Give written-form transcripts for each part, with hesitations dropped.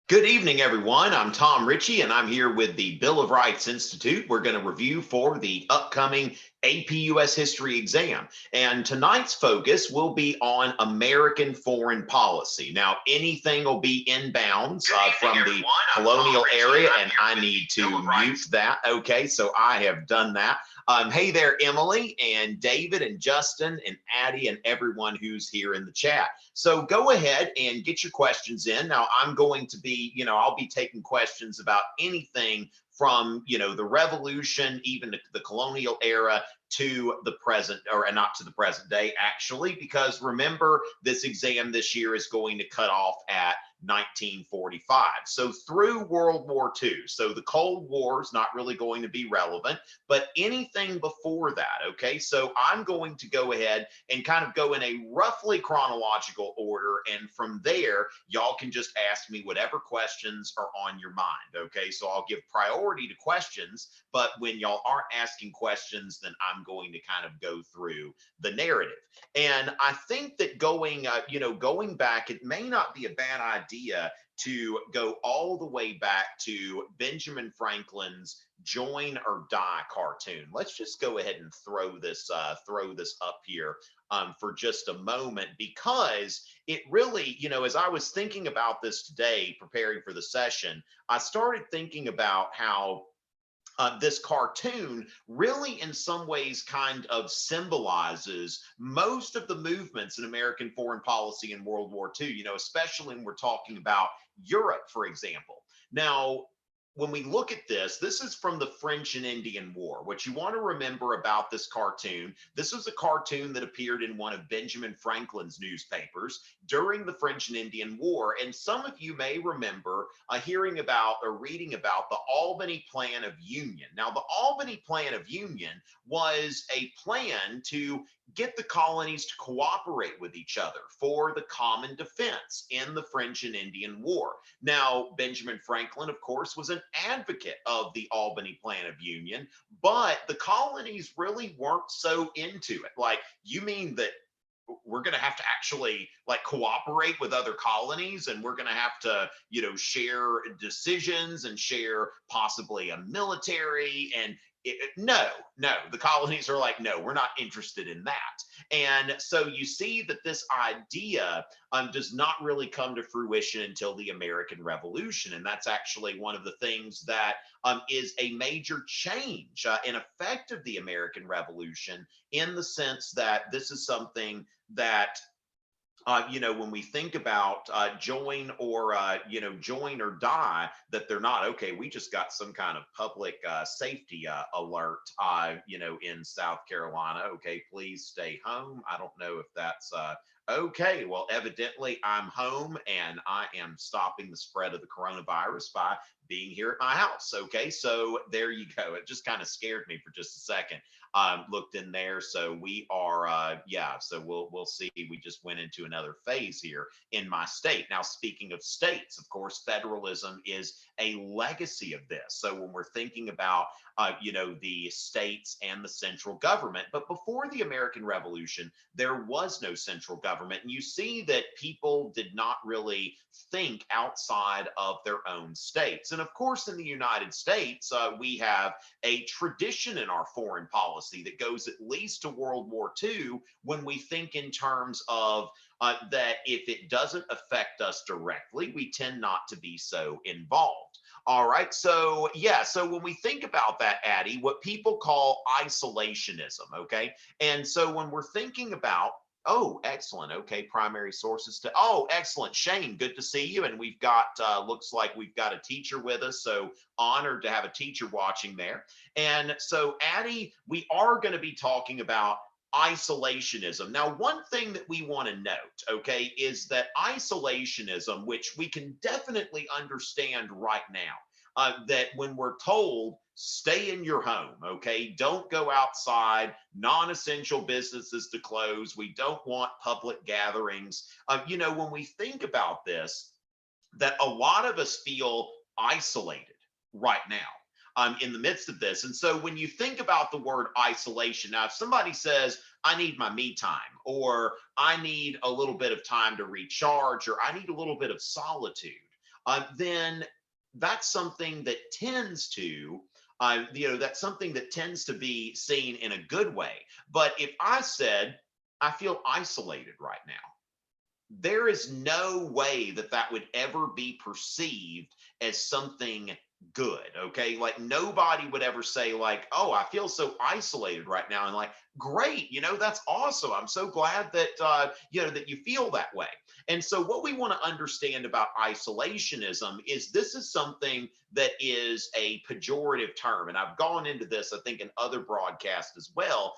Good evening, everyone. I'm Tom Richey, and I'm here with the Bill of Rights Institute. We're going to review for the upcoming AP US History exam. And tonight's focus will be on American foreign policy. Now, anything will be inbounds from the colonial area, and I need to mute that. Okay, so I have done that. Hey there, Emily and David and Justin and Addie and everyone who's here in the chat. So go ahead and get your questions in. Now I'm going to be, I'll be taking questions about anything from, the revolution, even the colonial era to the present, or not to the present day, actually, because remember, this exam this year is going to cut off at 1945. So through World War II. So the Cold War is not really going to be relevant, but anything before that. Okay. So I'm going to go ahead and kind of go in a roughly chronological order. And from there, y'all can just ask me whatever questions are on your mind. Okay. So I'll give priority to questions, but when y'all aren't asking questions, then I'm going to kind of go through the narrative. And I think that going back, it may not be a bad idea to go all the way back to Benjamin Franklin's Join or Die cartoon. Let's just go ahead and throw this up here for just a moment, because it really, as I was thinking about this today, preparing for the session, I started thinking about how this cartoon really in some ways kind of symbolizes most of the movements in American foreign policy in World War II, especially when we're talking about Europe, for example. Now, when we look at this is from the French and Indian War. What you want to remember about this cartoon, this was a cartoon that appeared in one of Benjamin Franklin's newspapers during the French and Indian War. And some of you may remember hearing about or reading about the Albany Plan of Union. Now, the Albany Plan of Union was a plan to get the colonies to cooperate with each other for the common defense in the French and Indian War. Now, Benjamin Franklin, of course, was an advocate of the Albany Plan of Union, but the colonies really weren't so into it. Like, you mean that we're going to have to actually like cooperate with other colonies, and we're going to have to, share decisions and share possibly a military? And no, the colonies are like, no, we're not interested in that. And so you see that this idea does not really come to fruition until the American Revolution. And that's actually one of the things that is a major change in effect of the American Revolution, in the sense that this is something that when we think about join or die, that they're not, okay, we just got some kind of public safety alert, in South Carolina. Okay, please stay home. I don't know if that's okay. Well, evidently I'm home and I am stopping the spread of the coronavirus by being here at my house. Okay, so there you go. It just kind of scared me for just a second. Looked in there. So we are, so we'll see. We just went into another phase here in my state. Now, speaking of states, of course, federalism is a legacy of this. So when we're thinking about, the states and the central government, but before the American Revolution, there was no central government. And you see that people did not really think outside of their own states. And of course, in the United States, we have a tradition in our foreign policy that goes at least to World War II, when we think in terms of that if it doesn't affect us directly, we tend not to be so involved. All right. So, so when we think about that, Addie, what people call isolationism. Okay. And so when we're thinking about, oh, excellent. Okay. Primary sources to, oh, excellent. Shane, good to see you. And we've got, looks like we've got a teacher with us. So honored to have a teacher watching there. And so, Addie, we are going to be talking about isolationism. Now, one thing that we want to note, okay, is that isolationism, which we can definitely understand right now, that when we're told, stay in your home, okay, don't go outside, non-essential businesses to close, we don't want public gatherings. When we think about this, that a lot of us feel isolated right now. In the midst of this. And so when you think about the word isolation, now, if somebody says, I need my me time, or I need a little bit of time to recharge, or I need a little bit of solitude, then that's something that tends to that's something that tends to be seen in a good way. But if I said, I feel isolated right now, there is no way that that would ever be perceived as something good. Okay, like nobody would ever say like, oh, I feel so isolated right now, and like, great, that's awesome, I'm so glad that that you feel that way. And so what we want to understand about isolationism is this is something that is a pejorative term, and I've gone into this, I think, in other broadcasts as well,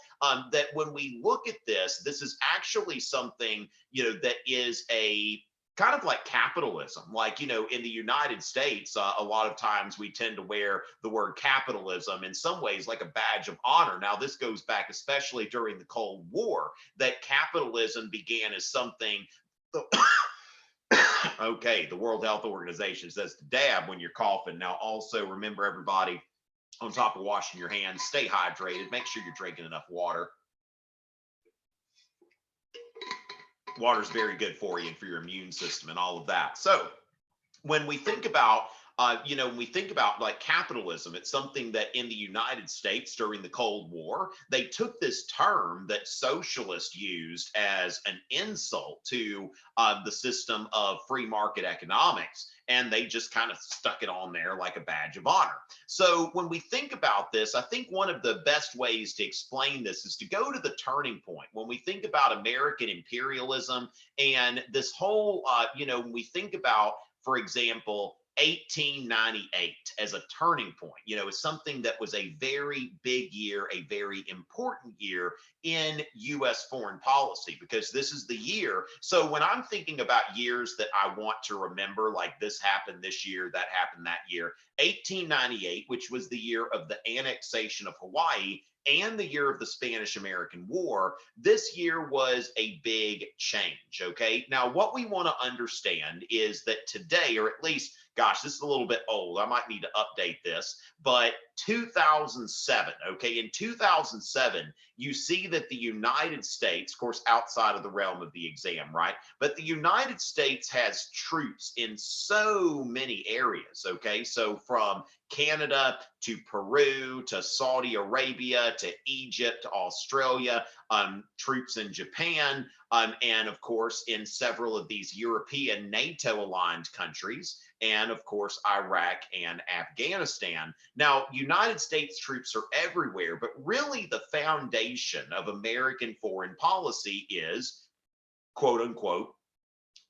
that when we look at this is actually something that is a kind of like capitalism. Like, in the United States, a lot of times we tend to wear the word capitalism in some ways like a badge of honor. Now, this goes back especially during the Cold War, that capitalism began as something. Okay, the World Health Organization says to dab when you're coughing. Now, also remember, everybody, on top of washing your hands, stay hydrated. Make sure you're drinking enough water. Water is very good for you and for your immune system and all of that. So when we think about when we think about like capitalism, it's something that in the United States during the Cold War, they took this term that socialists used as an insult to the system of free market economics, and they just kind of stuck it on there like a badge of honor. So when we think about this, I think one of the best ways to explain this is to go to the turning point. When we think about American imperialism and this whole, when we think about, for example, 1898 as a turning point, is something that was a very big year, a very important year in US foreign policy, because this is the year. So when I'm thinking about years that I want to remember, like this happened this year, that happened that year, 1898, which was the year of the annexation of Hawaii and the year of the Spanish-American War, this year was a big change, okay? Now, what we want to understand is that today, or at least, gosh, this is a little bit old, I might need to update this, but 2007, okay, in 2007, you see that the United States, of course, outside of the realm of the exam, right? But the United States has troops in so many areas, okay? So from Canada to Peru to Saudi Arabia to Egypt to Australia, troops in Japan, and of course in several of these European NATO aligned countries, and of course Iraq and Afghanistan. Now, United States troops are everywhere, but really the foundation of American foreign policy is, quote unquote,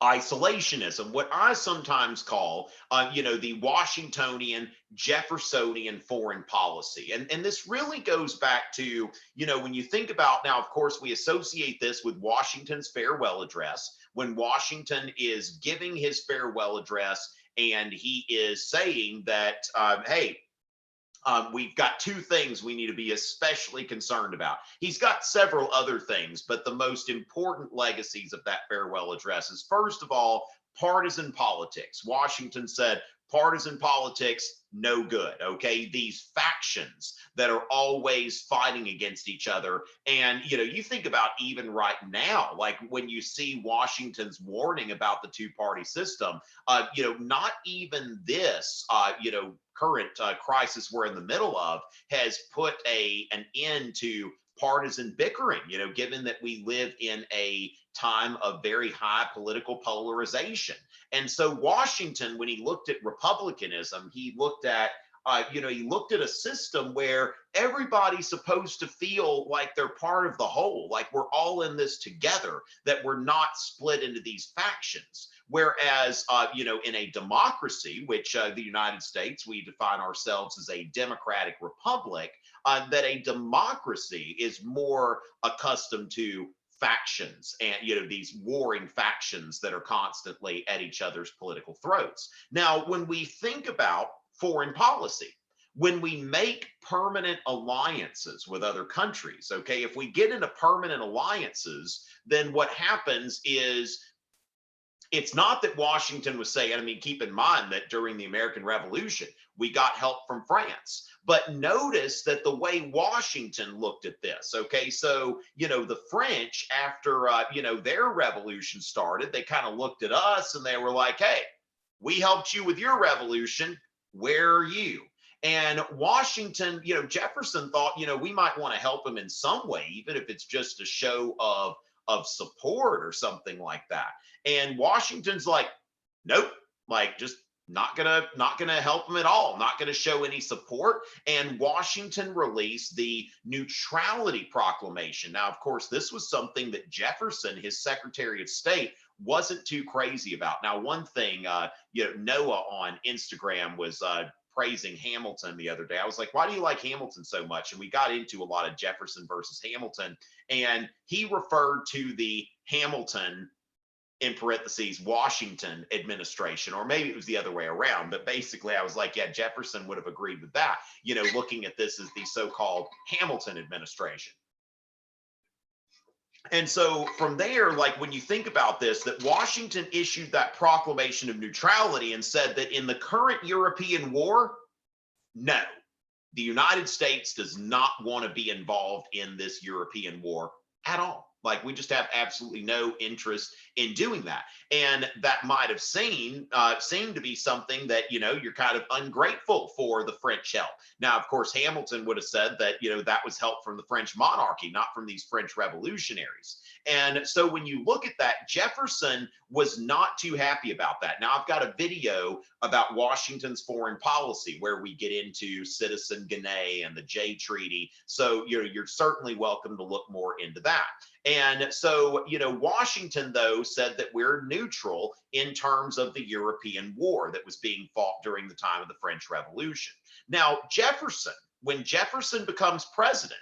isolationism, what I sometimes call, the Washingtonian, Jeffersonian foreign policy. And this really goes back to, when you think about, now, of course, we associate this with Washington's farewell address, when Washington is giving his farewell address and he is saying that, hey, we've got two things we need to be especially concerned about. He's got several other things, but the most important legacies of that farewell address is, first of all, partisan politics. Washington said, partisan politics, no good, okay? These factions that are always fighting against each other. And, you think about even right now, like when you see Washington's warning about the two-party system, not even this, current crisis we're in the middle of has put an end to partisan bickering, given that we live in a time of very high political polarization. And so Washington, when he looked at republicanism, he looked at he looked at a system where everybody's supposed to feel like they're part of the whole, like we're all in this together, that we're not split into these factions. Whereas, in a democracy, which the United States, we define ourselves as a democratic republic, that a democracy is more accustomed to factions and these warring factions that are constantly at each other's political throats. Now, when we think about foreign policy, when we make permanent alliances with other countries, okay, if we get into permanent alliances, then what happens is, it's not that Washington was saying, I mean, keep in mind that during the American Revolution, we got help from France. But notice that the way Washington looked at this, okay, so, the French, after, their revolution started, they kind of looked at us and they were like, hey, We helped you with your revolution. Where are you? And Washington, Jefferson thought, we might want to help him in some way, even if it's just a show of support or something like that. And Washington's like, nope, like just not gonna help him at all, not gonna show any support. And Washington released the Neutrality Proclamation. Now, of course, this was something that Jefferson, his Secretary of State, wasn't too crazy about. Now, one thing, Noah on Instagram was praising Hamilton the other day. I was like, why do you like Hamilton so much? And we got into a lot of Jefferson versus Hamilton, and he referred to the Hamilton, in parentheses, Washington administration, or maybe it was the other way around. But basically, I was like, yeah, Jefferson would have agreed with that, looking at this as the so-called Hamilton administration. And so from there, like when you think about this, that Washington issued that proclamation of neutrality and said that in the current European war, no, the United States does not want to be involved in this European war at all. Like we just have absolutely no interest in doing that. And that might have seemed to be something that, you're kind of ungrateful for the French help. Now, of course, Hamilton would have said that, that was help from the French monarchy, not from these French revolutionaries. And so when you look at that, Jefferson was not too happy about that. Now, I've got a video about Washington's foreign policy where we get into Citizen Genet and the Jay Treaty. So you're certainly welcome to look more into that. And so, Washington, though, said that we're neutral in terms of the European war that was being fought during the time of the French Revolution. Now, when Jefferson becomes president,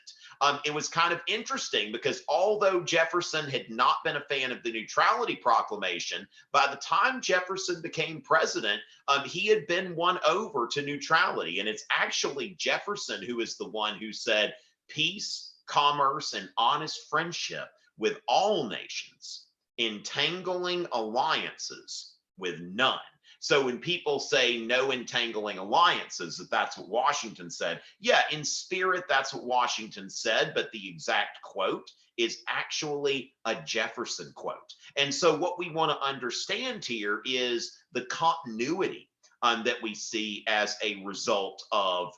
it was kind of interesting because although Jefferson had not been a fan of the Neutrality Proclamation, by the time Jefferson became president, he had been won over to neutrality. And it's actually Jefferson who is the one who said, peace, commerce, and honest friendship with all nations, entangling alliances with none. So when people say no entangling alliances, that's what Washington said. Yeah, in spirit, that's what Washington said, but the exact quote is actually a Jefferson quote. And so what we want to understand here is the continuity that we see as a result of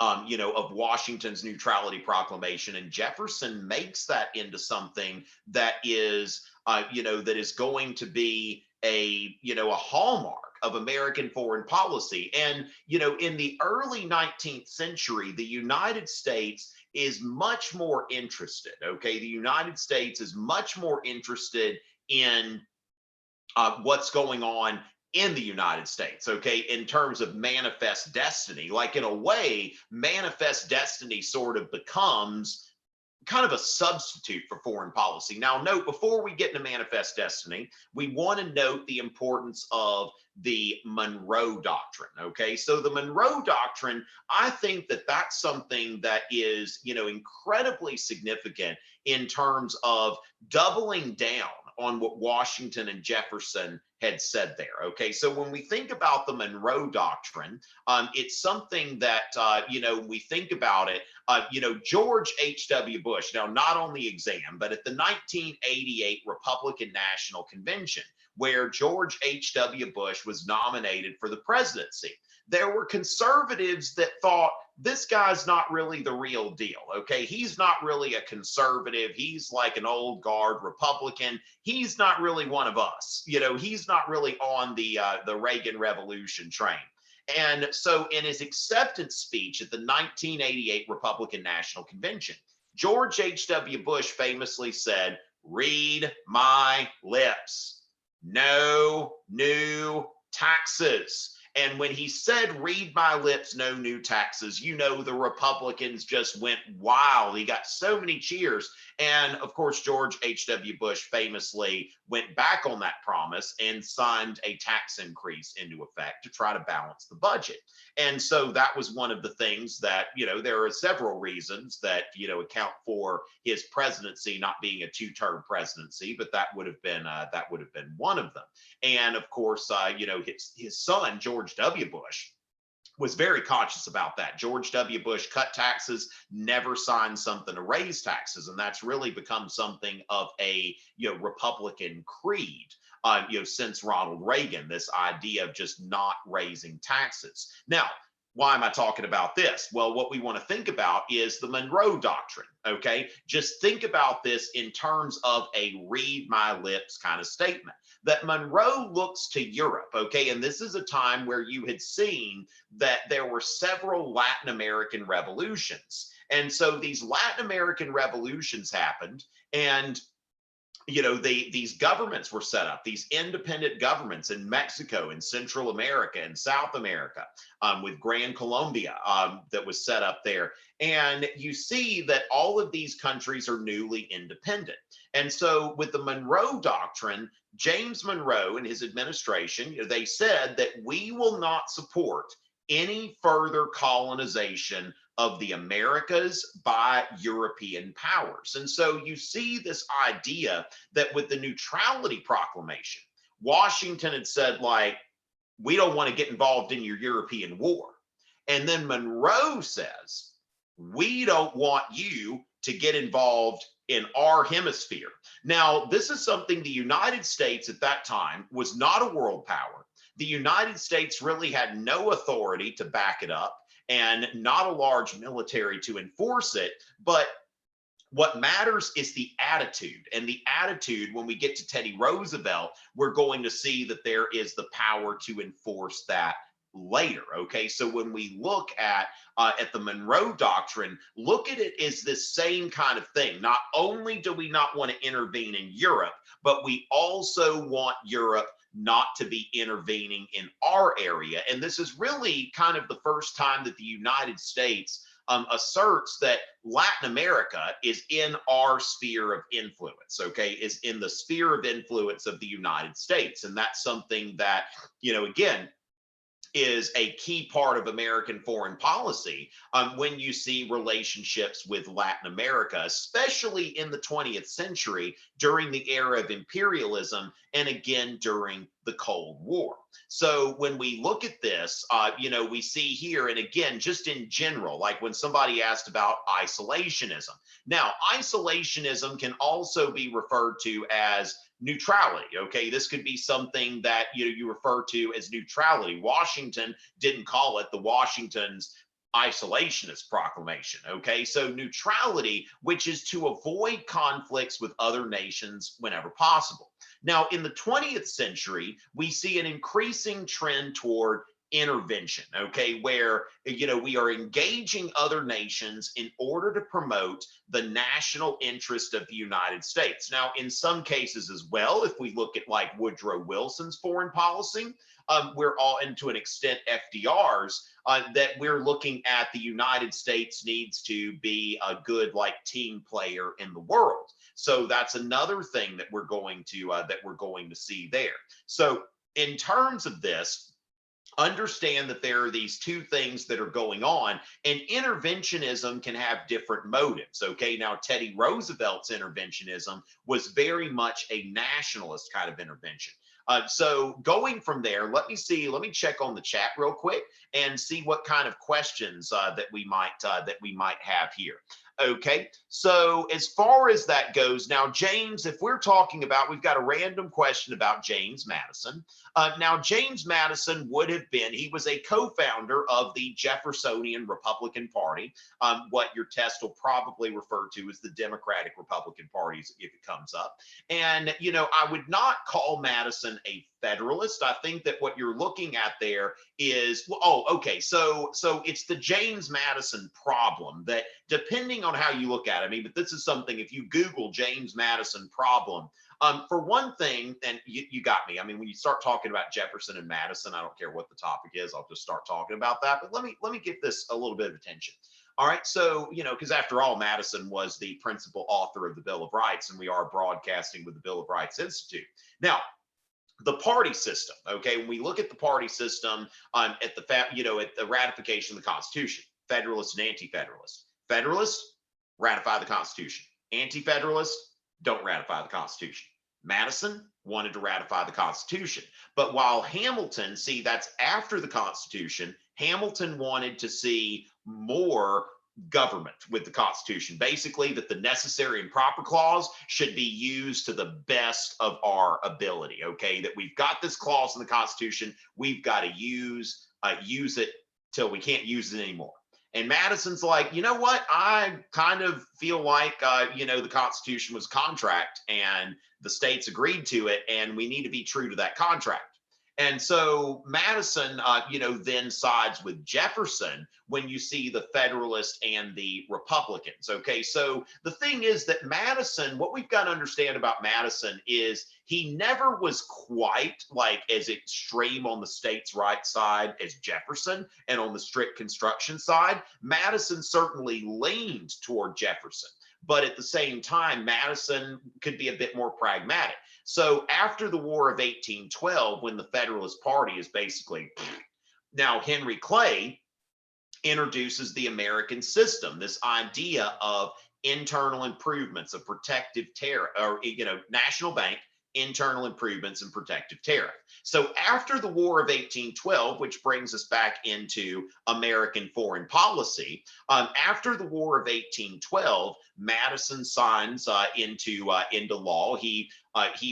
of Washington's Neutrality Proclamation. And Jefferson makes that into something that is, that is going to be a hallmark of American foreign policy. And, in the early 19th century, the United States is much more interested, okay? The United States is much more interested in what's going on in the United States, okay, in terms of manifest destiny. Like in a way, manifest destiny sort of becomes kind of a substitute for foreign policy. Now, note, before we get into manifest destiny, we want to note the importance of the Monroe Doctrine, okay? So the Monroe Doctrine, I think that that's something that is, incredibly significant in terms of doubling down on what Washington and Jefferson had said there. Okay, so when we think about the Monroe Doctrine, it's something that, when we think about it, George H.W. Bush, now not on the exam, but at the 1988 Republican National Convention, where George H.W. Bush was nominated for the presidency, there were conservatives that thought, this guy's not really the real deal, okay? He's not really a conservative. He's like an old guard Republican. He's not really one of us. He's not really on the Reagan Revolution train. And so in his acceptance speech at the 1988 Republican National Convention, George H.W. Bush famously said, read my lips, no new taxes. And when he said, read my lips, no new taxes, the Republicans just went wild. He got so many cheers. And of course, George H.W. Bush famously went back on that promise and signed a tax increase into effect to try to balance the budget. And so that was one of the things that, there are several reasons that, account for his presidency not being a two-term presidency, but that would have been one of them. And of course, his son, George W. Bush, was very conscious about that. George W. Bush cut taxes, never signed something to raise taxes, and that's really become something of a Republican creed. Since Ronald Reagan, this idea of just not raising taxes. Now, why am I talking about this? Well, what we want to think about is the Monroe Doctrine, okay? Just think about this in terms of a read my lips kind of statement, that Monroe looks to Europe, okay? And this is a time where you had seen that there were several Latin American revolutions. And so these Latin American revolutions happened, and these governments were set up, these independent governments in Mexico and Central America and South America, with Gran Colombia, that was set up there. And you see that all of these countries are newly independent. And so with the Monroe Doctrine, James Monroe and his administration, they said that we will not support any further colonization of the Americas by European powers. And so you see this idea that with the Neutrality Proclamation, Washington had said, like, we don't want to get involved in your European war. And then Monroe says, we don't want you to get involved in our hemisphere. Now, this is something the United States at that time was not a world power. The United States really had no authority to back it up, and not a large military to enforce it. But what matters is the attitude. And the attitude, when we get to Teddy Roosevelt, we're going to see that there is the power to enforce that later. Okay, so when we look at the Monroe Doctrine, look at it as this same kind of thing. Not only do we not want to intervene in Europe, but we also want Europe not to be intervening in our area. And this is really kind of the first time that the United States asserts that Latin America is in our sphere of influence, okay, is in the sphere of influence of the United States. And that's something that, again, is a key part of American foreign policy when you see relationships with Latin America, especially in the 20th century during the era of imperialism and again during the Cold War. So when we look at this, we see here, and again, just in general, like when somebody asked about isolationism. Now, isolationism can also be referred to as neutrality. Okay, this could be something that you refer to as neutrality. Washington didn't call it the Washington's isolationist proclamation. Okay, so neutrality, which is to avoid conflicts with other nations whenever possible. Now, in the 20th century, we see an increasing trend toward intervention, okay, where we are engaging other nations in order to promote the national interest of the United States. Now, in some cases as well, if we look at like Woodrow Wilson's foreign policy, we're all, and to an extent FDR's, that we're looking at the United States needs to be a good like team player in the world. So that's another thing that we're going to see there. So in terms of this, understand that there are these two things that are going on, and interventionism can have different motives. Okay, now Teddy Roosevelt's interventionism was very much a nationalist kind of intervention. So going from there, let me check on the chat real quick and see what kind of questions that we might have here. Okay, so as far as that goes, now, James, if we're talking about, we've got a random question about James Madison. Now, James Madison he was a co-founder of the Jeffersonian Republican Party, what your test will probably refer to as the Democratic Republican parties if it comes up. And, I would not call Madison a Federalist. I think that what you're looking at there is, so it's the James Madison problem that, depending on how you look at it, I mean, but this is something, if you Google James Madison problem, for one thing, and you got me. I mean, when you start talking about Jefferson and Madison, I don't care what the topic is, I'll just start talking about that. But let me give this a little bit of attention. All right, so, because after all, Madison was the principal author of the Bill of Rights, and we are broadcasting with the Bill of Rights Institute. Now, the party system, okay, when we look at the party system at the ratification of the Constitution, Federalists and Anti-Federalists. Federalists, ratify the Constitution. Anti-Federalists, don't ratify the Constitution. Madison wanted to ratify the Constitution. But while Hamilton, see, that's after the Constitution, Hamilton wanted to see more government with the Constitution. Basically, that the necessary and proper clause should be used to the best of our ability. Okay, that we've got this clause in the Constitution, we've got to use it till we can't use it anymore. And Madison's like, you know what? I kind of feel like, the Constitution was contract and the states agreed to it, and we need to be true to that contract. And so Madison, then sides with Jefferson when you see the Federalists and the Republicans. Okay, so the thing is that Madison, what we've got to understand about Madison is he never was quite like as extreme on the states' rights side as Jefferson, and on the strict construction side, Madison certainly leaned toward Jefferson. But at the same time, Madison could be a bit more pragmatic. So after the War of 1812, when the Federalist Party is basically, now Henry Clay introduces the American system, this idea of internal improvements, of protective tariff, or, national bank, internal improvements, and protective tariff. So after the War of 1812, which brings us back into American foreign policy, after the War of 1812, Madison signs into law. He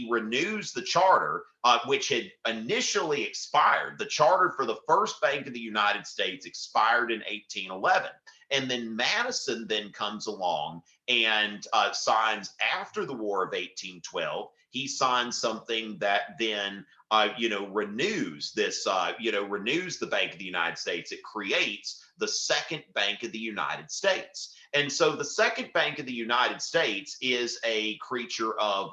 renews the charter, which had initially expired. The charter for the first Bank of the United States expired in 1811. And then Madison then comes along and signs after the War of 1812. He signs something that then, renews this, renews the Bank of the United States. It creates the Second Bank of the United States. And so the Second Bank of the United States is a creature of,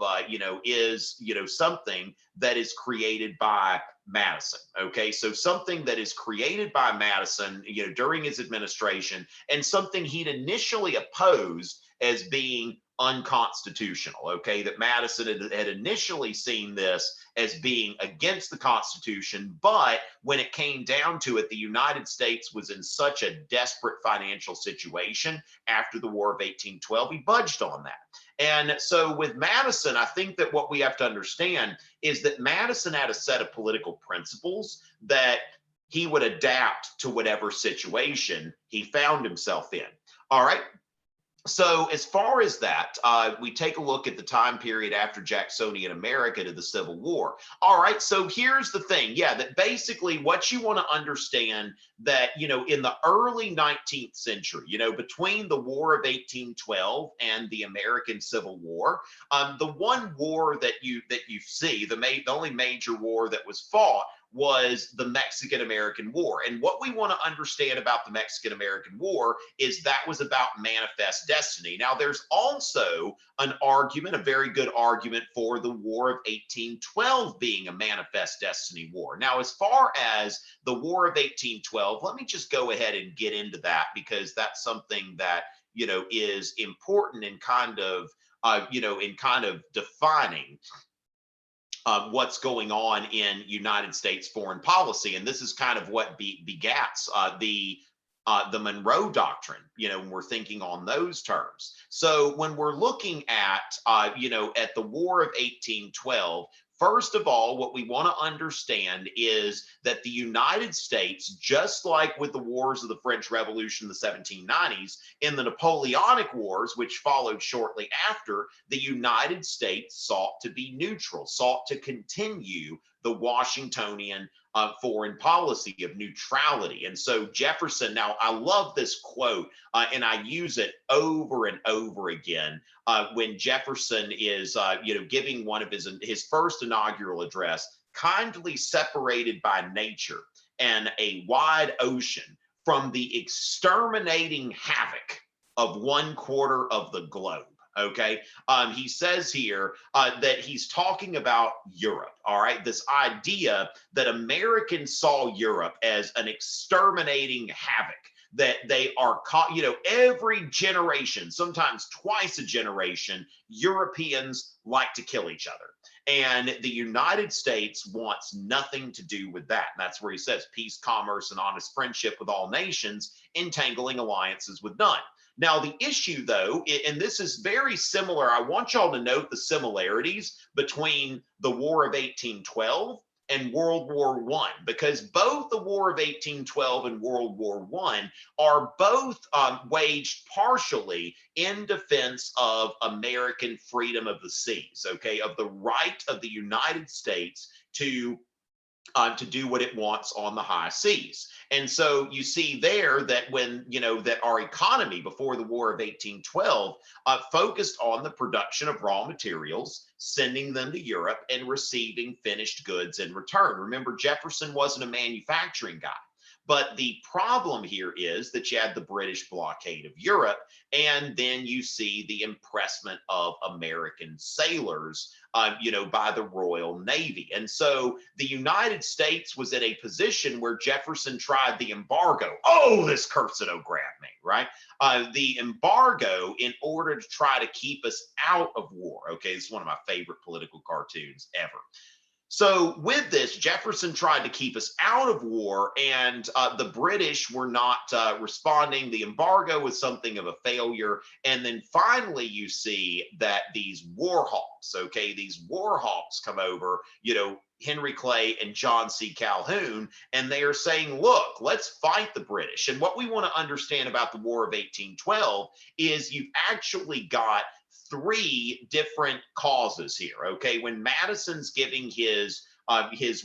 something that is created by Madison. Okay, so something that is created by Madison, during his administration, and something he'd initially opposed as being unconstitutional. Okay, that Madison had initially seen this as being against the Constitution, but when it came down to it, the United States was in such a desperate financial situation after the War of 1812, he budged on that. And so with Madison, I think that what we have to understand is that Madison had a set of political principles that he would adapt to whatever situation he found himself in. All right. So as far as that, we take a look at the time period after Jacksonian America to the Civil War. All right, so here's the thing. Yeah, that basically what you want to understand that, in the early 19th century, between the War of 1812 and the American Civil War, the one war that you see, the only major war that was fought was the Mexican-American War. And what we want to understand about the Mexican-American War is that was about manifest destiny. Now, there's also an argument, a very good argument, for the War of 1812 being a manifest destiny war. Now, as far as the War of 1812, let me just go ahead and get into that, because that's something that, is important in kind of, defining what's going on in United States foreign policy. And this is kind of what begats the Monroe Doctrine, when we're thinking on those terms. So when we're looking at, at the War of 1812, first of all, what we want to understand is that the United States, just like with the wars of the French Revolution in the 1790s, in the Napoleonic Wars, which followed shortly after, the United States sought to be neutral, sought to continue the Washingtonian foreign policy of neutrality. And so Jefferson, now I love this quote, and I use it over and over again when Jefferson is, giving one of his first inaugural address: kindly separated by nature and a wide ocean from the exterminating havoc of 1/4 of the globe. Okay. He says here that he's talking about Europe. All right. This idea that Americans saw Europe as an exterminating havoc, that they are caught, every generation, sometimes twice a generation, Europeans like to kill each other. And the United States wants nothing to do with that. And that's where he says peace, commerce, and honest friendship with all nations, entangling alliances with none. Now, the issue, though, and this is very similar, I want y'all to note the similarities between the War of 1812 and World War I, because both the War of 1812 and World War I are both waged partially in defense of American freedom of the seas, okay, of the right of the United States to do what it wants on the high seas. And so you see there that when, that our economy before the War of 1812 focused on the production of raw materials, sending them to Europe and receiving finished goods in return. Remember, Jefferson wasn't a manufacturing guy. But the problem here is that you had the British blockade of Europe, and then you see the impressment of American sailors, by the Royal Navy. And so the United States was in a position where Jefferson tried the embargo. Oh, this cursed grabbed me, right? The embargo in order to try to keep us out of war. Okay, this is one of my favorite political cartoons ever. So with this, Jefferson tried to keep us out of war, and the British were not responding. The embargo was something of a failure. And then finally, you see that these war hawks, okay, these war hawks come over, Henry Clay and John C. Calhoun, and they are saying, look, let's fight the British. And what we want to understand about the War of 1812 is you've actually got three different causes here. Okay, when Madison's giving his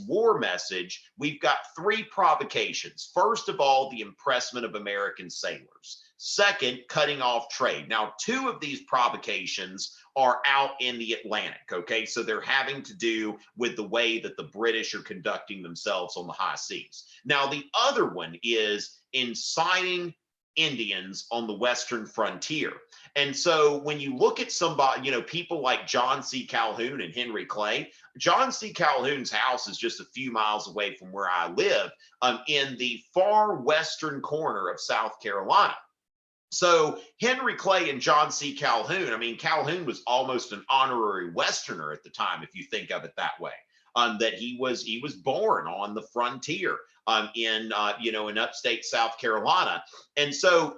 war message, we've got three provocations. First of all, the impressment of American sailors. Second, cutting off trade. Now, two of these provocations are out in the Atlantic. Okay, so they're having to do with the way that the British are conducting themselves on the high seas. Now, the other one is inciting Indians on the Western frontier. And so when you look at somebody, people like John C. Calhoun and Henry Clay, John C. Calhoun's house is just a few miles away from where I live, in the far western corner of South Carolina. So Henry Clay and John C. Calhoun, Calhoun was almost an honorary Westerner at the time, if you think of it that way. That he was born on the frontier in upstate South Carolina. And so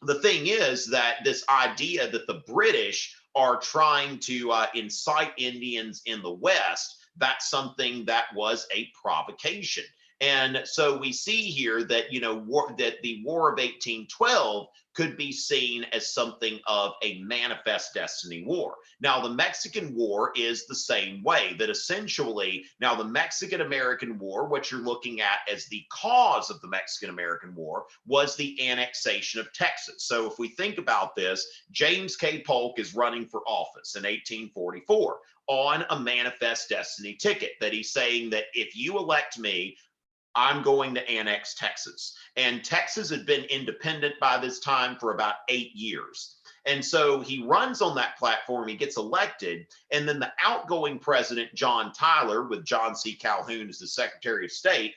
the thing is that this idea that the British are trying to incite Indians in the West, that's something that was a provocation. And so we see here that, that the War of 1812 could be seen as something of a manifest destiny war. Now, the Mexican War is the same way, that essentially, now the Mexican-American War, what you're looking at as the cause of the Mexican-American War was the annexation of Texas. So if we think about this, James K. Polk is running for office in 1844 on a manifest destiny ticket, that he's saying that if you elect me, I'm going to annex Texas. And Texas had been independent by this time for about 8 years. And so he runs on that platform, he gets elected, and then the outgoing president, John Tyler, with John C. Calhoun as the Secretary of State,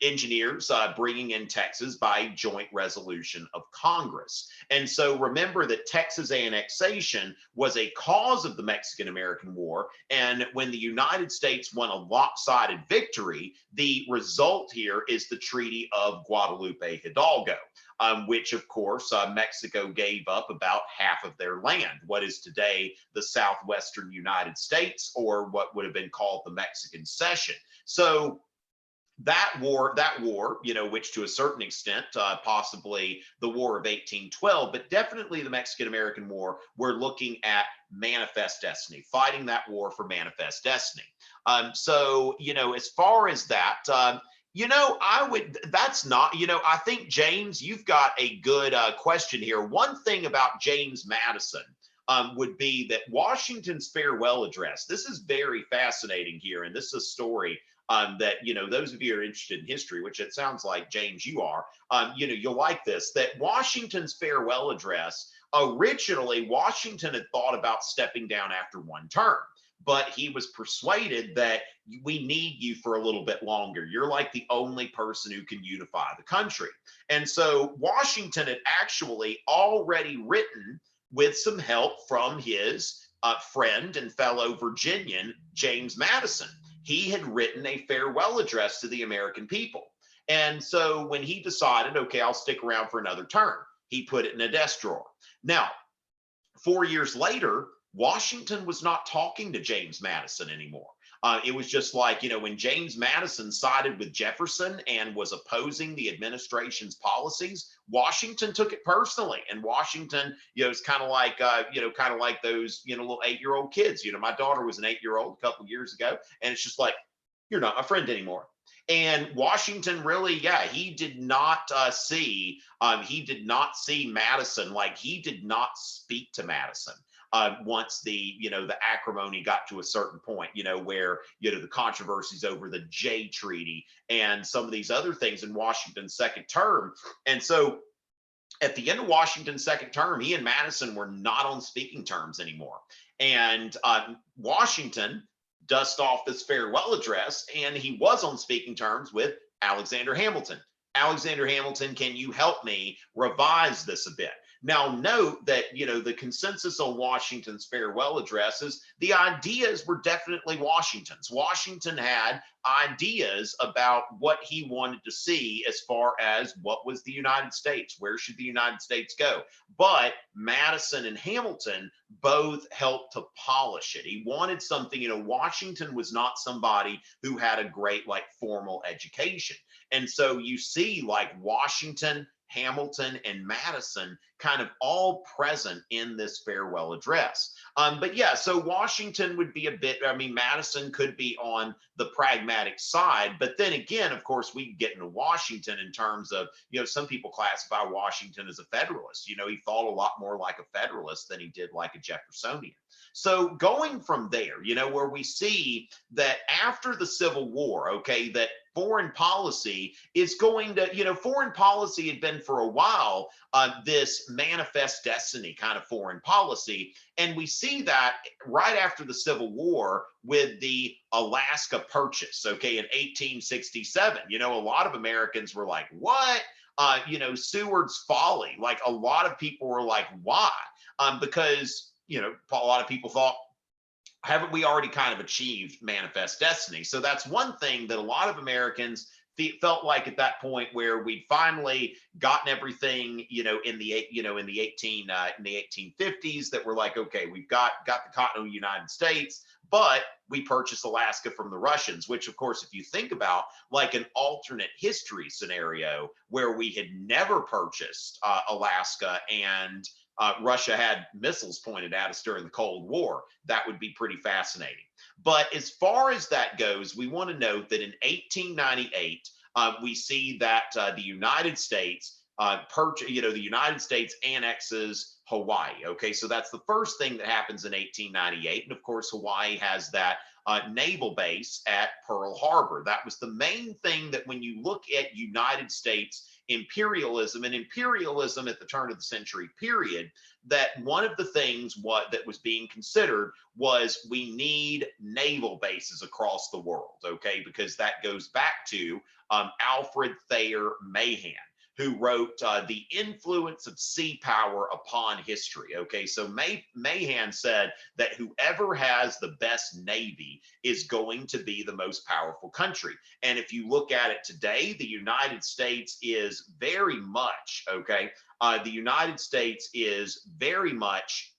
engineers bringing in Texas by joint resolution of Congress. And so remember that Texas annexation was a cause of the Mexican-American War. And when the United States won a lopsided victory, the result here is the Treaty of Guadalupe Hidalgo, which of course Mexico gave up about half of their land, what is today the southwestern United States, or what would have been called the Mexican Cession. So that war, which to a certain extent, possibly the War of 1812, but definitely the Mexican-American War, we're looking at manifest destiny, fighting that war for manifest destiny. So, as far as that, I think, James, you've got a good question here. One thing about James Madison would be that Washington's farewell address, this is very fascinating here, and this is a story that, those of you who are interested in history, which it sounds like, James, you are, you'll like this, that Washington's farewell address, originally, Washington had thought about stepping down after one term, but he was persuaded that we need you for a little bit longer. You're like the only person who can unify the country. And so Washington had actually already written, with some help from his friend and fellow Virginian, James Madison. He had written a farewell address to the American people. And so when he decided, okay, I'll stick around for another term, he put it in a desk drawer. Now, 4 years later, Washington was not talking to James Madison anymore. It was just like, when James Madison sided with Jefferson and was opposing the administration's policies, Washington took it personally. And Washington, it's kind of like, kind of like those, little 8-year-old kids. My daughter was an 8-year-old a couple of years ago, and it's just like, you're not my friend anymore. And Washington really, he did not see Madison, like he did not speak to Madison. Once the acrimony got to a certain point, where the controversies over the Jay Treaty and some of these other things in Washington's second term. And so at the end of Washington's second term, he and Madison were not on speaking terms anymore. And Washington dust off this farewell address, and he was on speaking terms with Alexander Hamilton. Alexander Hamilton, can you help me revise this a bit? Now, note that, the consensus on Washington's farewell addresses, the ideas were definitely Washington's. Washington had ideas about what he wanted to see as far as what was the United States, where should the United States go. But Madison and Hamilton both helped to polish it. He wanted something, Washington was not somebody who had a great, formal education. And so you see, Washington, Hamilton, and Madison kind of all present in this farewell address. But yeah, so Washington would be a bit, Madison could be on the pragmatic side, but then again, of course, we get into Washington in terms of, some people classify Washington as a Federalist. He thought a lot more like a Federalist than he did like a Jeffersonian. So going from there, where we see that after the Civil War, okay, that foreign policy is going to, foreign policy had been for a while this manifest destiny kind of foreign policy. And we see that right after the Civil War with the Alaska Purchase, okay, in 1867. A lot of Americans were like, what? Seward's Folly. Like a lot of people were like, why? Because, a lot of people thought, haven't we already kind of achieved manifest destiny? So that's one thing that a lot of Americans felt like at that point, where we'd finally gotten everything, in the 1850s, that we're like, okay, we've got the continental United States, but we purchased Alaska from the Russians, which of course, if you think about like an alternate history scenario where we had never purchased Alaska and Russia had missiles pointed at us during the Cold War, that would be pretty fascinating. But as far as that goes, we want to note that in 1898, we see that the United States the United States annexes Hawaii. Okay, so that's the first thing that happens in 1898, and of course, Hawaii has that naval base at Pearl Harbor. That was the main thing that when you look at United States imperialism and imperialism at the turn of the century period, that one of the things that was being considered was we need naval bases across the world, okay, because that goes back to Alfred Thayer Mahan, who wrote The Influence of Sea Power Upon History. Okay, so Mahan said that whoever has the best navy is going to be the most powerful country. And if you look at it today, the United States is very much, okay, the United States is very much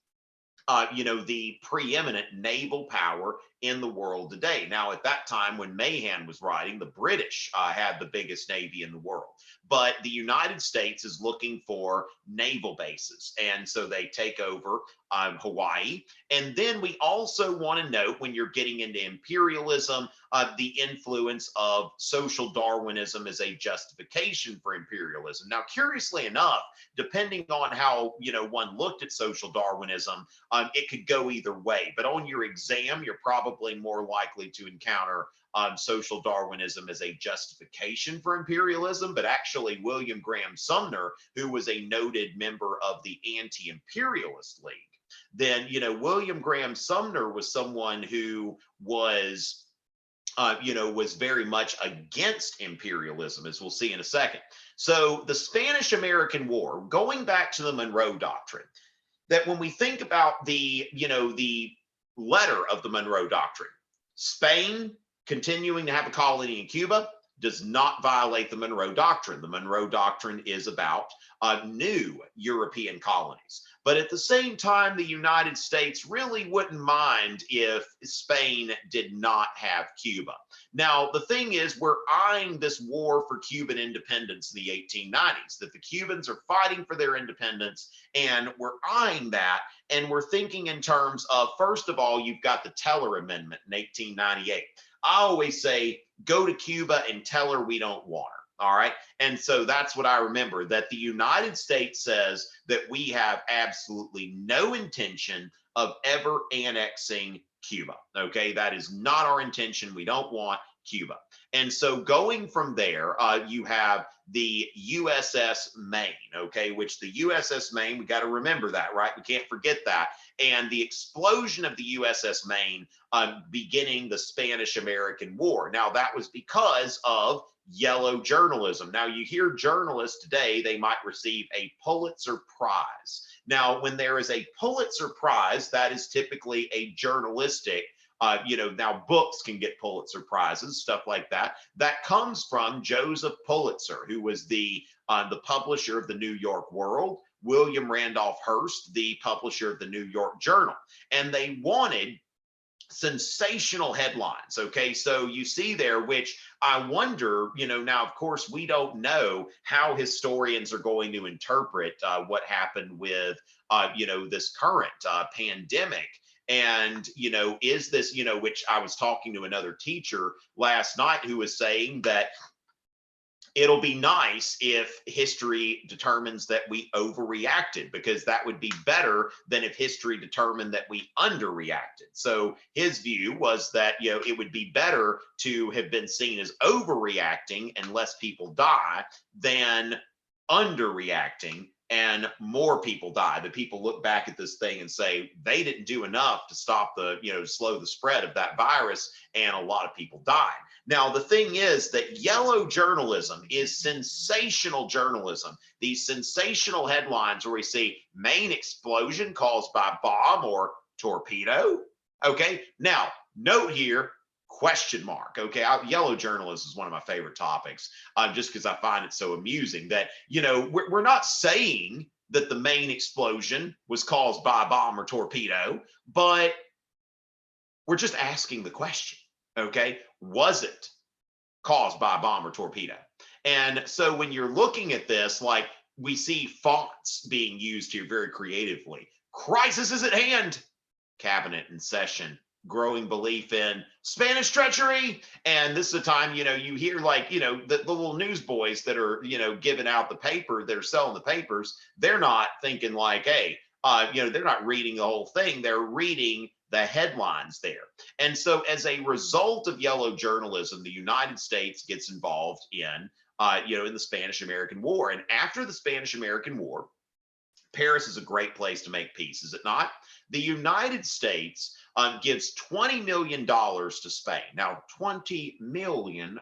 the preeminent naval power in the world today. Now, at that time when Mahan was writing, the British had the biggest navy in the world, but the United States is looking for naval bases. And so they take over Hawaii. And then we also want to note, when you're getting into imperialism, the influence of social Darwinism as a justification for imperialism. Now, curiously enough, depending on how one looked at social Darwinism, it could go either way. But on your exam, you're probably more likely to encounter social Darwinism as a justification for imperialism. But actually, William Graham Sumner, who was a noted member of the Anti-Imperialist League, then William Graham Sumner was someone who was was very much against imperialism, as we'll see in a second. So the Spanish-American War, going back to the Monroe Doctrine, that when we think about the letter of the Monroe Doctrine, Spain continuing to have a colony in Cuba does not violate the Monroe Doctrine. The Monroe Doctrine is about new European colonies. But at the same time, the United States really wouldn't mind if Spain did not have Cuba. Now, the thing is, we're eyeing this war for Cuban independence in the 1890s, that the Cubans are fighting for their independence, and we're eyeing that, and we're thinking in terms of, first of all, you've got the Teller Amendment in 1898. I always say, go to Cuba and tell her we don't want her. All right. And so that's what I remember, that the United States says that we have absolutely no intention of ever annexing Cuba. Okay. That is not our intention. We don't want Cuba. And so going from there, you have the USS Maine, okay, which the USS Maine, we got to remember that, right? We can't forget that. And the explosion of the USS Maine beginning the Spanish-American War. Now, that was because of yellow journalism. Now, you hear journalists today, they might receive a Pulitzer Prize. Now, when there is a Pulitzer Prize, that is typically a journalistic now books can get Pulitzer Prizes, stuff like that. That comes from Joseph Pulitzer, who was the publisher of the New York World, William Randolph Hearst, the publisher of the New York Journal. And they wanted sensational headlines. Okay, so you see there, which I wonder, now of course we don't know how historians are going to interpret what happened with this current pandemic. And, is this, which I was talking to another teacher last night who was saying that it'll be nice if history determines that we overreacted, because that would be better than if history determined that we underreacted. So his view was that, it would be better to have been seen as overreacting and less people die than underreacting and more people die. The people look back at this thing and say they didn't do enough to stop slow the spread of that virus, and a lot of people died. Now, the thing is that yellow journalism is sensational journalism. These sensational headlines where we see Maine explosion caused by bomb or torpedo. Okay, now note here, question mark. Okay, yellow journalism is one of my favorite topics, just because I find it so amusing that, we're not saying that the Maine explosion was caused by a bomb or torpedo, but we're just asking the question. Okay, was it caused by a bomb or torpedo? And so when you're looking at this, like, we see fonts being used here very creatively. Crisis is at hand. Cabinet in session. Growing belief in Spanish treachery. And this is a time, you hear like, the little newsboys that are, giving out the paper, that are selling the papers. They're not thinking like, hey, they're not reading the whole thing. They're reading the headlines there. And so as a result of yellow journalism, the United States gets involved in, in the Spanish-American War. And after the Spanish-American War, Paris is a great place to make peace, is it not? The United States gives $20 million to Spain. Now, $20 million,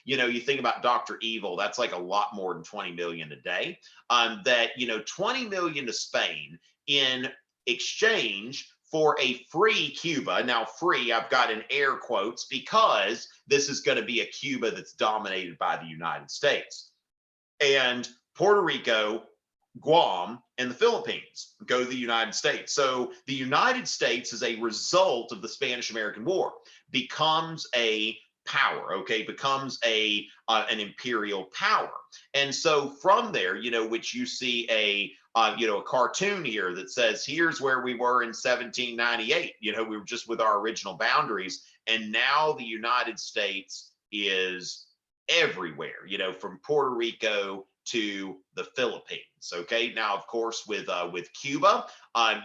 you think about Dr. Evil, that's like a lot more than 20 million a day. That, 20 million to Spain in exchange for a free Cuba. Now, free, I've got in air quotes, because this is going to be a Cuba that's dominated by the United States. And Puerto Rico, Guam, and the Philippines go to the United States. So the United States, as a result of the Spanish-American War, becomes a power, okay, becomes an imperial power. And so from there, which you see a cartoon here that says, here's where we were in 1798. We were just with our original boundaries, and now the United States is everywhere, from Puerto Rico to the Philippines. Okay, now of course with Cuba,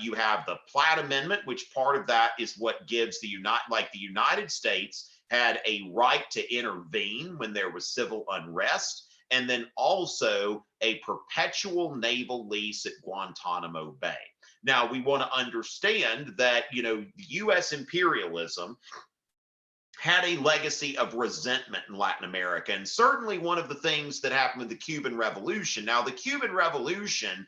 you have the Platt Amendment, which part of that is what gives the United States had a right to intervene when there was civil unrest, and then also a perpetual naval lease at Guantanamo Bay. Now we want to understand that U.S. imperialism had a legacy of resentment in Latin America. And certainly one of the things that happened with the Cuban Revolution. Now, the Cuban Revolution,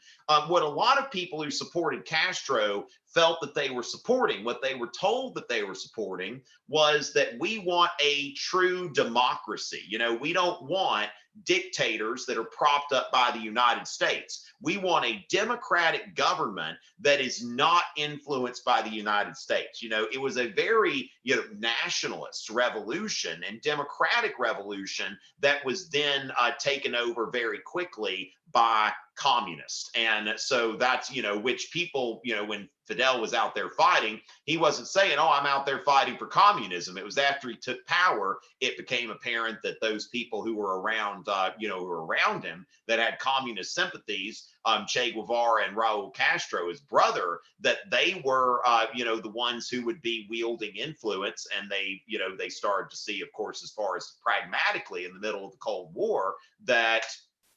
what a lot of people who supported Castro felt that they were supporting. What they were told that they were supporting was that we want a true democracy. You know, we don't want dictators that are propped up by the United States. We want a democratic government that is not influenced by the United States. You know, it was a very, nationalist revolution and democratic revolution that was then taken over very quickly by communists. And so that's, which people, when Fidel was out there fighting, he wasn't saying, oh, I'm out there fighting for communism. It was after he took power, it became apparent that those people who were around, who were around him that had communist sympathies, Che Guevara and Raul Castro, his brother, that they were, the ones who would be wielding influence. And they, they started to see, of course, as far as pragmatically in the middle of the Cold War, that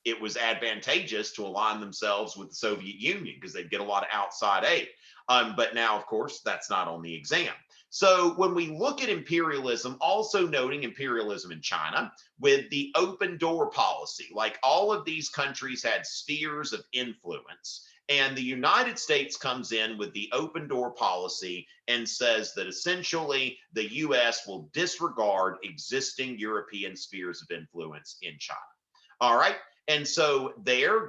it was advantageous to align themselves with the Soviet Union because they'd get a lot of outside aid. But now, of course, that's not on the exam. So when we look at imperialism, also noting imperialism in China with the open door policy, like all of these countries had spheres of influence. And the United States comes in with the open door policy and says that essentially the US will disregard existing European spheres of influence in China. All right. And so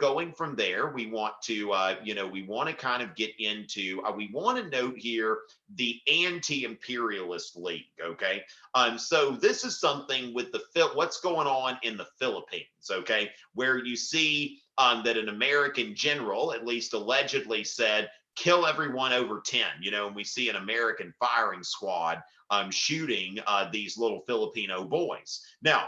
going from there, we want to, we want to kind of get into, we want to note here the Anti-Imperialist League, okay? So this is something with what's going on in the Philippines, okay? Where you see that an American general, at least allegedly, said, kill everyone over 10, and we see an American firing squad shooting these little Filipino boys. Now,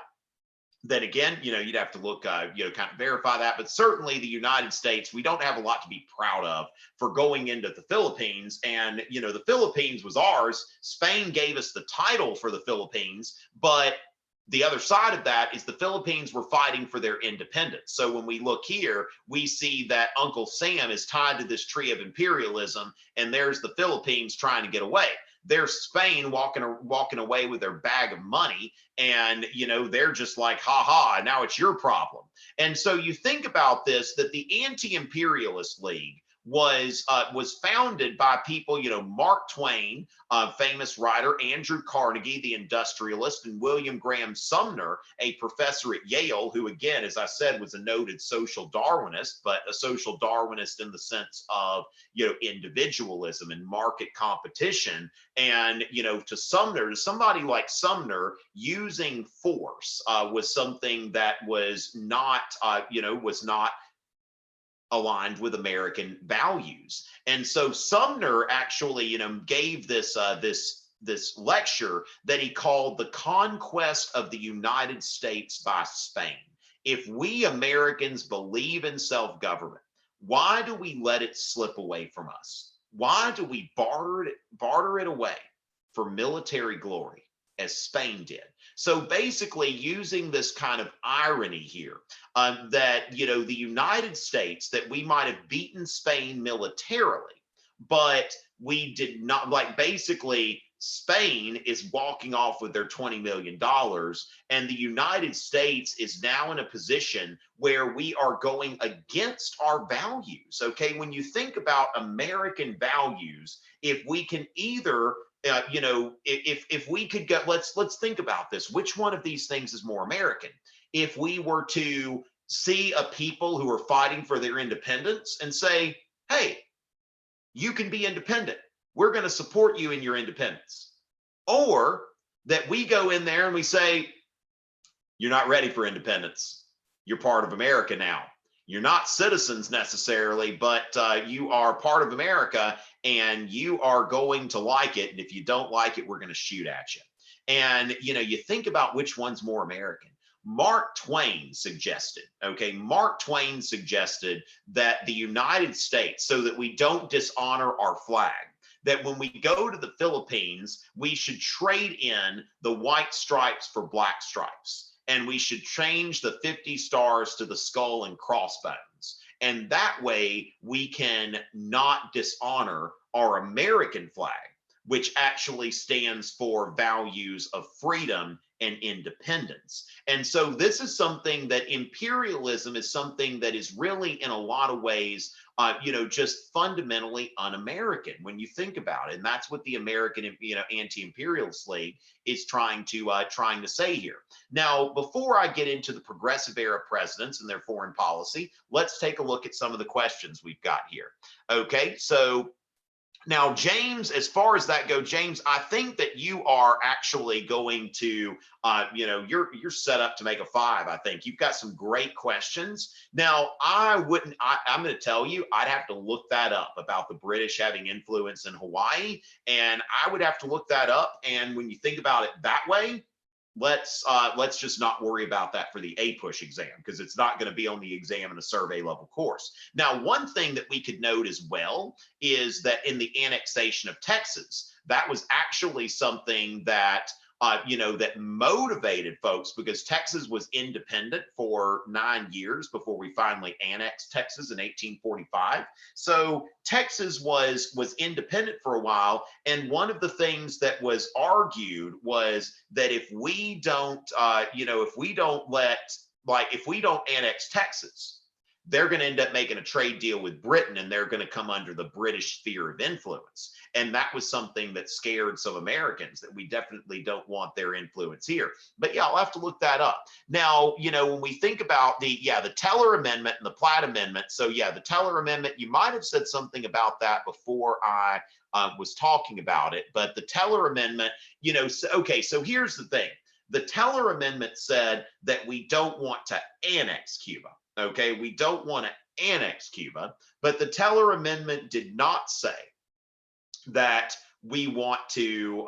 then again, you'd have to look, kind of verify that. But certainly the United States, we don't have a lot to be proud of for going into the Philippines. And, the Philippines was ours. Spain gave us the title for the Philippines. But the other side of that is the Philippines were fighting for their independence. So when we look here, we see that Uncle Sam is tied to this tree of imperialism. And there's the Philippines trying to get away. There's Spain walking away with their bag of money, and they're just like, ha ha, now it's your problem. And so you think about this, that the Anti-Imperialist League was founded by people, Mark Twain, famous writer, Andrew Carnegie, the industrialist, and William Graham Sumner, a professor at Yale, who, again, as I said, was a noted social Darwinist, but a social Darwinist in the sense of, individualism and market competition. And, to somebody like Sumner, using force was something that was not, was not aligned with American values. And so Sumner actually, gave this this lecture that he called The Conquest of the United States by Spain. If we Americans believe in self-government, why do we let it slip away from us? Why do we barter it away for military glory, as Spain did? So basically, using this kind of irony here, that, the United States, that we might have beaten Spain militarily, but we did not, like, basically, Spain is walking off with their $20 million, and the United States is now in a position where we are going against our values. Okay, when you think about American values, if we can either if we could go, let's think about this. Which one of these things is more American? If we were to see a people who are fighting for their independence and say, hey, you can be independent. We're going to support you in your independence. Or that we go in there and we say, you're not ready for independence. You're part of America now. You're not citizens necessarily, but you are part of America, and you are going to like it. And if you don't like it, we're going to shoot at you. And, you think about which one's more American. Mark Twain suggested that the United States, so that we don't dishonor our flag, that when we go to the Philippines, we should trade in the white stripes for black stripes. And we should change the 50 stars to the skull and crossbones. And that way we can not dishonor our American flag, which actually stands for values of freedom and independence. And so this is something that imperialism is something that is really in a lot of ways just fundamentally un-American when you think about it. And that's what the American, Anti-Imperialist League is trying to say here. Now, before I get into the progressive era presidents and their foreign policy, let's take a look at some of the questions we've got here. Okay, so now, James, as far as that go, James, I think that you are actually going to, you're set up to make a 5. I think you've got some great questions. Now, I'm going to tell you, I'd have to look that up about the British having influence in Hawaii, and I would have to look that up. And when you think about it that way, let's just not worry about that for the APUSH exam, because it's not going to be on the exam in a survey level course. Now, one thing that we could note as well is that in the annexation of Texas, that was actually something that that motivated folks, because Texas was independent for 9 years before we finally annexed Texas in 1845. So Texas was independent for a while, and one of the things that was argued was that if we don't annex Texas, they're going to end up making a trade deal with Britain, and they're going to come under the British sphere of influence. And that was something that scared some Americans, that we definitely don't want their influence here. But yeah, I'll have to look that up. Now, when we think about the Teller Amendment and the Platt Amendment. So yeah, the Teller Amendment, you might have said something about that before I was talking about it. But the Teller Amendment, so here's the thing. The Teller Amendment said that we don't want to annex Cuba. Okay, we don't want to annex Cuba, but the Teller Amendment did not say that we want to,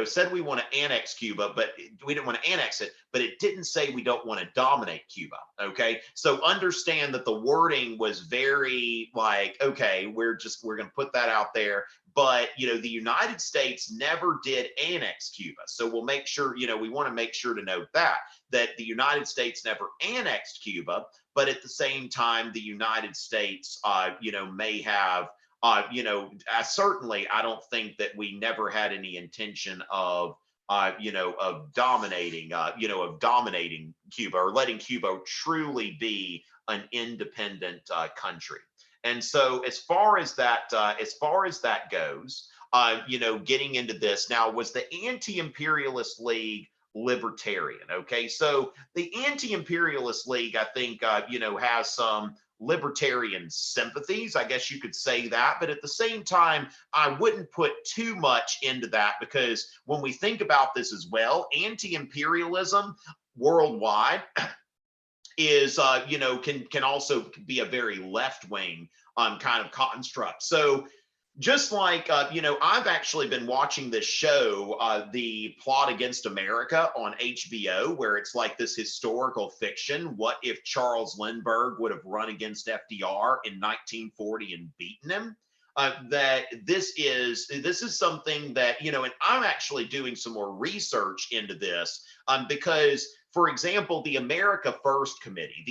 said we want to annex Cuba, but we didn't want to annex it, but it didn't say we don't want to dominate Cuba. Okay, so understand that the wording was very like, okay, we're going to put that out there. But, the United States never did annex Cuba. So we'll make sure, we want to make sure to note that the United States never annexed Cuba, but at the same time, the United States, may have, certainly, I don't think that we never had any intention of dominating Cuba, or letting Cuba truly be an independent country. And so as far as that goes, getting into this now, was the Anti-Imperialist League libertarian? Okay, so the Anti-Imperialist League, I think, has some libertarian sympathies, I guess you could say that, but at the same time, I wouldn't put too much into that, because when we think about this as well, anti-imperialism worldwide is can also be a very left-wing kind of construct. So just like I've actually been watching this show, The Plot Against America, on HBO, where it's like this historical fiction. What if Charles Lindbergh would have run against FDR in 1940 and beaten him? That this is something that, and I'm actually doing some more research into this, because, for example, the America First Committee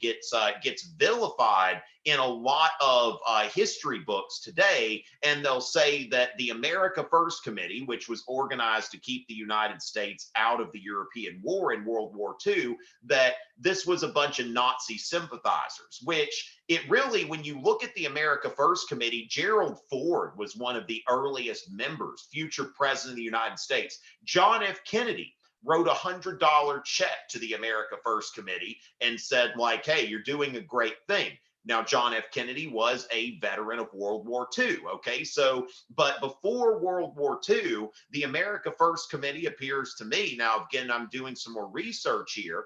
gets vilified in a lot of history books today, and they'll say that the America First Committee, which was organized to keep the United States out of the European War in World War II, that this was a bunch of Nazi sympathizers, which it really, when you look at the America First Committee, Gerald Ford was one of the earliest members, future president of the United States. John F. Kennedy wrote a $100 check to the America First Committee and said, like, hey, you're doing a great thing. Now, John F. Kennedy was a veteran of World War II. Okay, so, but before World War II, the America First Committee appears to me, now again, I'm doing some more research here,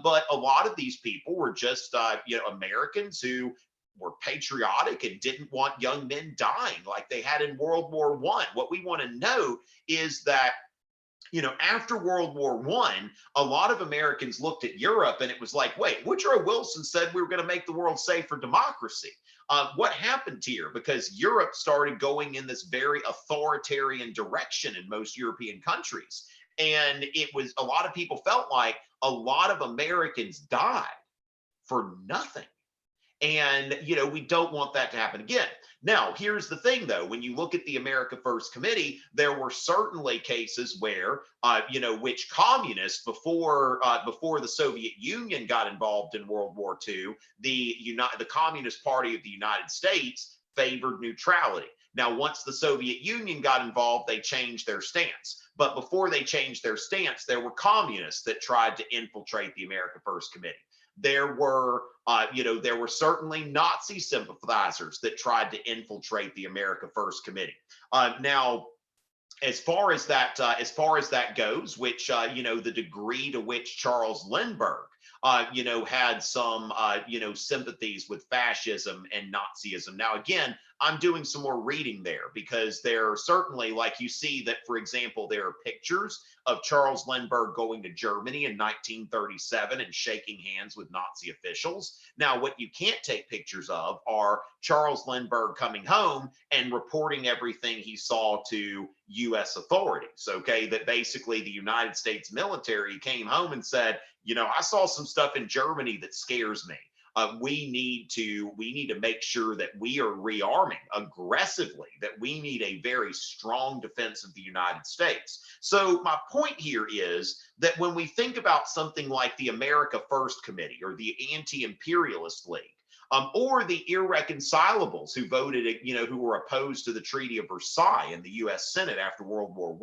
but a lot of these people were just, Americans who were patriotic and didn't want young men dying like they had in World War I. What we want to note is that, after World War I, a lot of Americans looked at Europe and it was like, wait, Woodrow Wilson said we were going to make the world safe for democracy. What happened here? Because Europe started going in this very authoritarian direction in most European countries. And it was, a lot of people felt like a lot of Americans died for nothing. And, we don't want that to happen again. Now, here's the thing, though. When you look at the America First Committee, there were certainly cases where, which communists, before the Soviet Union got involved in World War II, the Communist Party of the United States favored neutrality. Now, once the Soviet Union got involved, they changed their stance. But before they changed their stance, there were communists that tried to infiltrate the America First Committee. There were certainly Nazi sympathizers that tried to infiltrate the America First Committee. Now, as far as that goes, which the degree to which Charles Lindbergh had some sympathies with fascism and Nazism. Now, again, I'm doing some more reading there, because there are certainly, like, you see that, for example, there are pictures of Charles Lindbergh going to Germany in 1937 and shaking hands with Nazi officials. Now, what you can't take pictures of are Charles Lindbergh coming home and reporting everything he saw to U.S. authorities, okay? That basically the United States military came home and said, I saw some stuff in Germany that scares me. We need to make sure that we are rearming aggressively, that we need a very strong defense of the United States. So my point here is that when we think about something like the America First Committee or the Anti-Imperialist League, or the irreconcilables who voted, who were opposed to the Treaty of Versailles in the U.S. Senate after World War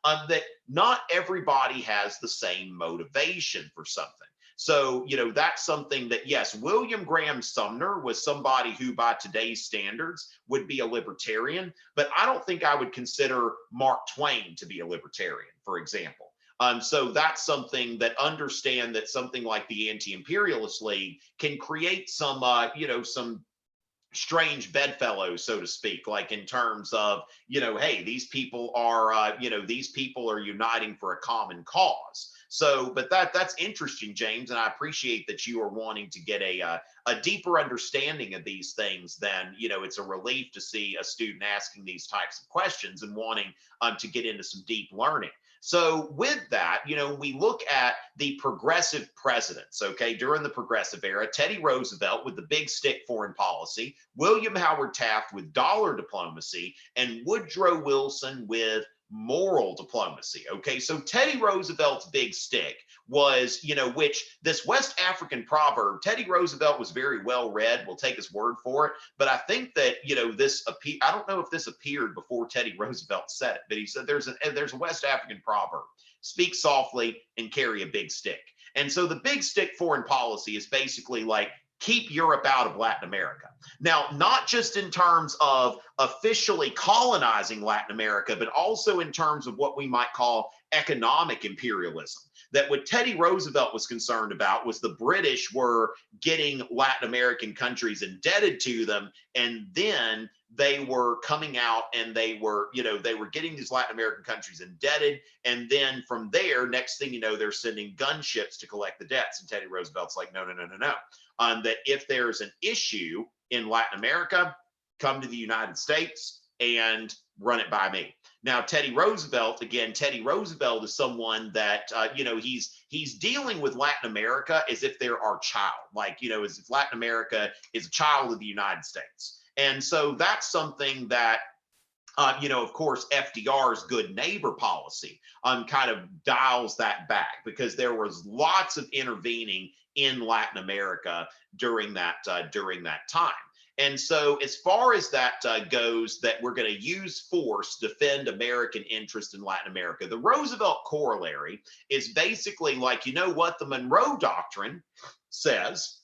I, that not everybody has the same motivation for something. So, that's something that, yes, William Graham Sumner was somebody who, by today's standards, would be a libertarian, but I don't think I would consider Mark Twain to be a libertarian, for example. So that's something that understand that something like the Anti-Imperialist League can create some, some strange bedfellows, so to speak, like in terms of, hey, these people are uniting for a common cause. So, but that's interesting, James, and I appreciate that you are wanting to get a deeper understanding of these things. Than, it's a relief to see a student asking these types of questions and wanting to get into some deep learning. So with that, we look at the progressive presidents, okay, during the progressive era: Teddy Roosevelt with the big stick foreign policy, William Howard Taft with dollar diplomacy, and Woodrow Wilson with moral diplomacy. Okay, so Teddy Roosevelt's big stick was, which this West African proverb, Teddy Roosevelt was very well read, we'll take his word for it, but I think that, I don't know if this appeared before Teddy Roosevelt said it, but he said there's a West African proverb: speak softly and carry a big stick. And so the big stick foreign policy is basically like, keep Europe out of Latin America. Now, not just in terms of officially colonizing Latin America, but also in terms of what we might call economic imperialism. That what Teddy Roosevelt was concerned about was the British were getting Latin American countries indebted to them, and then they were coming out and they were getting these Latin American countries indebted, and then from there, next thing you know, they're sending gunships to collect the debts. And Teddy Roosevelt's like, no. That if there's an issue in Latin America, come to the United States and run it by me. Now, Teddy Roosevelt is someone that, he's dealing with Latin America as if they're our child, like, as if Latin America is a child of the United States. And so that's something that, of course, FDR's good neighbor policy kind of dials that back, because there was lots of intervening in Latin America during that time. And so as far as that goes, that we're going to use force to defend American interest in Latin America, the Roosevelt corollary is basically like, the Monroe Doctrine says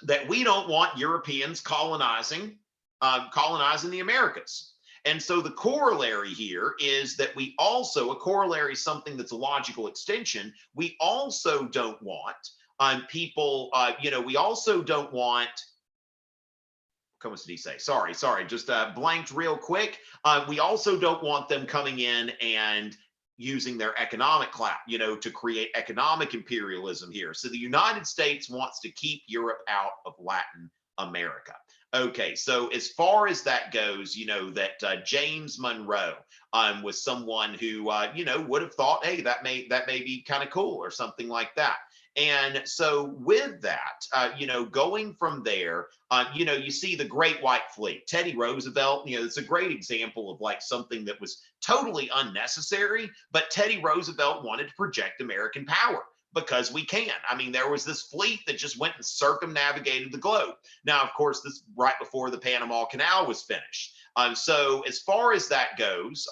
that we don't want Europeans colonizing the Americas. And so the corollary here is that we also, a corollary is something that's a logical extension. We also don't want we also don't want, what did he say? Sorry, just blanked real quick. We also don't want them coming in and using their economic clout, to create economic imperialism here. So the United States wants to keep Europe out of Latin America. Okay, so as far as that goes, that James Monroe was someone who, would have thought, hey, that may be kind of cool or something like that. And so with that, going from there, you see the Great White Fleet. Teddy Roosevelt, it's a great example of like something that was totally unnecessary, but Teddy Roosevelt wanted to project American power because we can. I mean, there was this fleet that just went and circumnavigated the globe. Now, of course, this right before the Panama Canal was finished. So as far as that goes,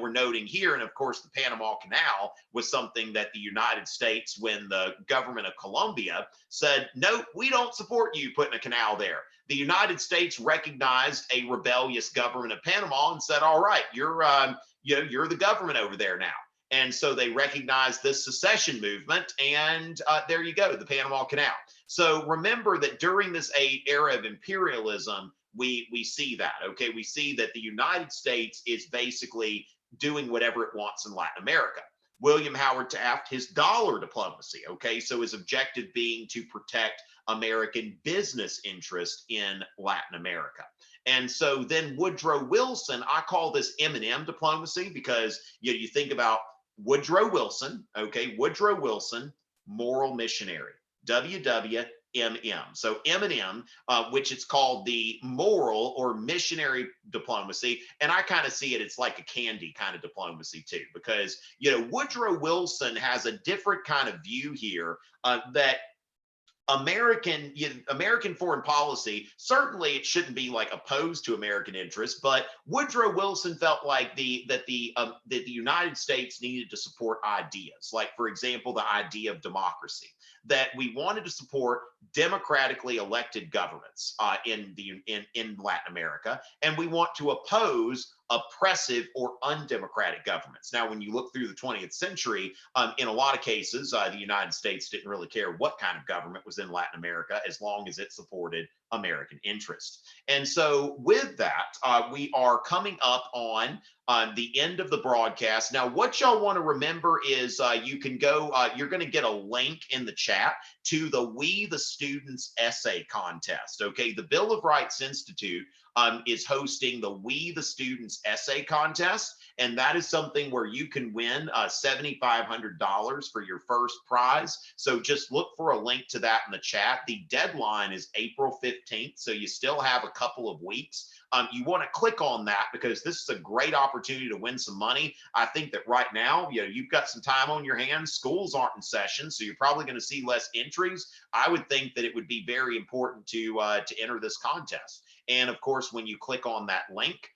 we're noting here, and of course, the Panama Canal was something that the United States, when the government of Colombia said, no, we don't support you putting a canal there. The United States recognized a rebellious government of Panama and said, all right, you're the government over there now. And so they recognized this secession movement, and there you go, the Panama Canal. So remember that during this era of imperialism, we see that, okay? We see that the United States is basically doing whatever it wants in Latin America. William Howard Taft, his dollar diplomacy, okay? So his objective being to protect American business interest in Latin America. And so then Woodrow Wilson, I call this M&M diplomacy because you think about Woodrow Wilson, okay? Woodrow Wilson, moral missionary, WWMM. So M&M, which it's called the moral or missionary diplomacy. And I kind of see it, it's like a candy kind of diplomacy too, because, Woodrow Wilson has a different kind of view here that American foreign policy, certainly it shouldn't be like opposed to American interests, but Woodrow Wilson felt like that the United States needed to support ideas, like for example the idea of democracy, that we wanted to support democratically elected governments in Latin America, and we want to oppose oppressive or undemocratic governments. Now, when you look through the 20th century, in a lot of cases, the United States didn't really care what kind of government was in Latin America as long as it supported American interest. And so with that, we are coming up on the end of the broadcast. Now, what y'all want to remember is you can go, you're going to get a link in the chat to the We the Students essay contest. Okay, the Bill of Rights Institute is hosting the We the Students essay contest. And that is something where you can win $7,500 for your first prize. So just look for a link to that in the chat. The deadline is April 15th, so you still have a couple of weeks. You want to click on that because this is a great opportunity to win some money. I think that right now, you've got some time on your hands. Schools aren't in session, so you're probably going to see less entries. I would think that it would be very important to enter this contest. And of course, when you click on that link,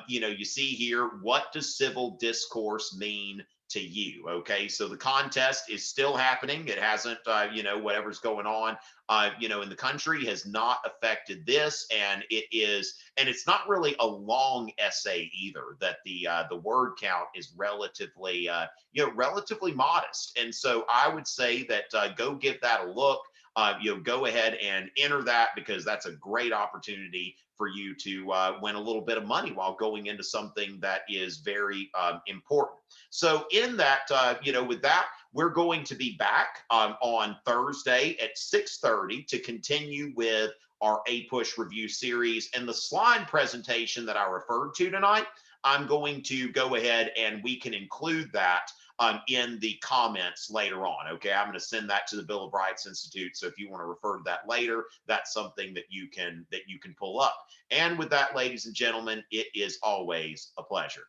you see here, what does civil discourse mean to you? Okay, so the contest is still happening. It hasn't, whatever's going on, in the country has not affected this, and it's not really a long essay either. That the word count is relatively, relatively modest, and so I would say that go give that a look. Go ahead and enter that because that's a great opportunity for you to win a little bit of money while going into something that is very important. So in that, with that, we're going to be back on Thursday at 6:30 to continue with our APUSH review series. And the slide presentation that I referred to tonight, I'm going to go ahead and we can include that in the comments later on. Okay, I'm going to send that to the Bill of Rights Institute. So if you want to refer to that later, that's something that you can pull up. And with that, ladies and gentlemen, it is always a pleasure.